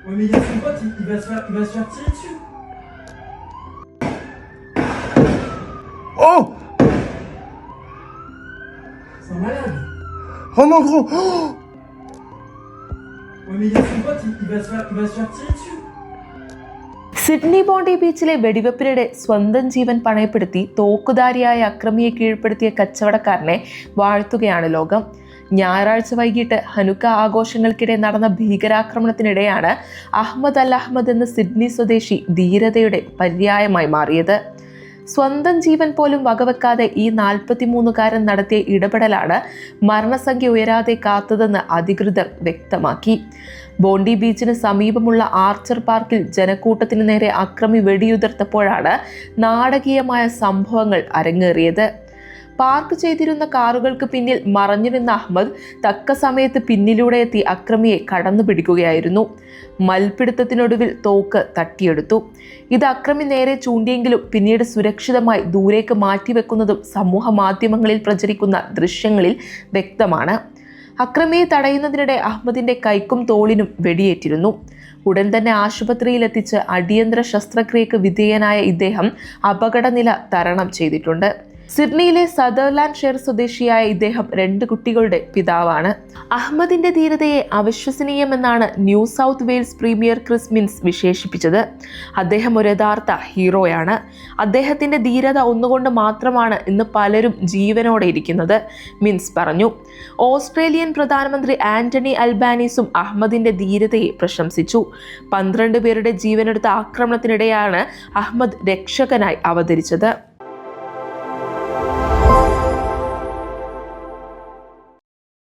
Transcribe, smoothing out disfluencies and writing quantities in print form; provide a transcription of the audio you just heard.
Ouais, mais il y a son pote, il va se faire tirer dessus. Oh! C'est un malade. Oh non, gros! Oh! Ouais, mais il y a son pote, il va se faire tirer dessus. Sydney Bondi ബീച്ചിലെ വെടിവെപ്പിനിടെ സ്വന്തം ജീവൻ പണയപ്പെടുത്തി തോക്കുധാരിയായ അക്രമിയെ കീഴ്പ്പെടുത്തിയ കച്ചവടക്കാരനെ വാഴ്ത്തുകയാണ് ലോകം. ഞായറാഴ്ച വൈകിട്ട് Hanukkah ആഘോഷങ്ങൾക്കിടെ നടന്ന ഭീകരാക്രമണത്തിനിടെയാണ് അഹമ്മദ് അൽ അഹമ്മദ് എന്ന Sydney സ്വദേശി ധീരതയുടെ പര്യായമായി മാറിയത്. സ്വന്തം ജീവൻ പോലും വകവെക്കാതെ ഈ 43-കാരൻ നടത്തിയ ഇടപെടലാണ് മരണസംഖ്യ ഉയരാതെ കാത്തതെന്ന് അധികൃതർ വ്യക്തമാക്കി. ബോണ്ടി ബീച്ചിന് സമീപമുള്ള ആർച്ചർ പാർക്കിൽ ജനക്കൂട്ടത്തിന് നേരെ അക്രമി വെടിയുതിർത്തപ്പോഴാണ് നാടകീയമായ സംഭവങ്ങൾ അരങ്ങേറിയത്. പാർക്ക് ചെയ്തിരുന്ന കാറുകൾക്ക് പിന്നിൽ മറഞ്ഞിരുന്ന അഹമ്മദ് തക്ക സമയത്ത് പിന്നിലൂടെ എത്തി അക്രമിയെ കടന്നു പിടിക്കുകയായിരുന്നു. മൽപിടുത്തത്തിനൊടുവിൽ തോക്ക് തട്ടിയെടുത്തു. ഇത് അക്രമി നേരെ ചൂണ്ടിയെങ്കിലും പിന്നീട് സുരക്ഷിതമായി ദൂരേക്ക് മാറ്റിവെക്കുന്നതും സമൂഹ മാധ്യമങ്ങളിൽ പ്രചരിക്കുന്ന ദൃശ്യങ്ങളിൽ വ്യക്തമാണ്. അക്രമിയെ തടയുന്നതിനിടെ അഹമ്മദിന്റെ കൈക്കും തോളിനും വെടിയേറ്റിരുന്നു. ഉടൻ തന്നെ ആശുപത്രിയിൽ എത്തിച്ച് അടിയന്തര ശസ്ത്രക്രിയക്ക് വിധേയനായ ഇദ്ദേഹം അപകടനില തരണം ചെയ്തിട്ടുണ്ട്. സിഡ്നിയിലെ സദർലാൻഡ് ഷെയർ സ്വദേശിയായ ഇദ്ദേഹം 2 കുട്ടികളുടെ പിതാവാണ്. അഹമ്മദിന്റെ ധീരതയെ അവിശ്വസനീയമെന്നാണ് New South Wales premier Chris Minns വിശേഷിപ്പിച്ചത്. അദ്ദേഹം ഒരു യഥാർത്ഥ ഹീറോയാണ്. അദ്ദേഹത്തിന്റെ ധീരത ഒന്നുകൊണ്ട് മാത്രമാണ് ഇന്ന് പലരും ജീവനോടെ ഇരിക്കുന്നത്, മിൻസ് പറഞ്ഞു. ഓസ്ട്രേലിയൻ പ്രധാനമന്ത്രി ആന്റണി അൽബാനീസും അഹമ്മദിന്റെ ധീരതയെ പ്രശംസിച്ചു. 12 പേരുടെ ജീവനെടുത്ത ആക്രമണത്തിനിടെയാണ് അഹമ്മദ് രക്ഷകനായി അവതരിച്ചത്.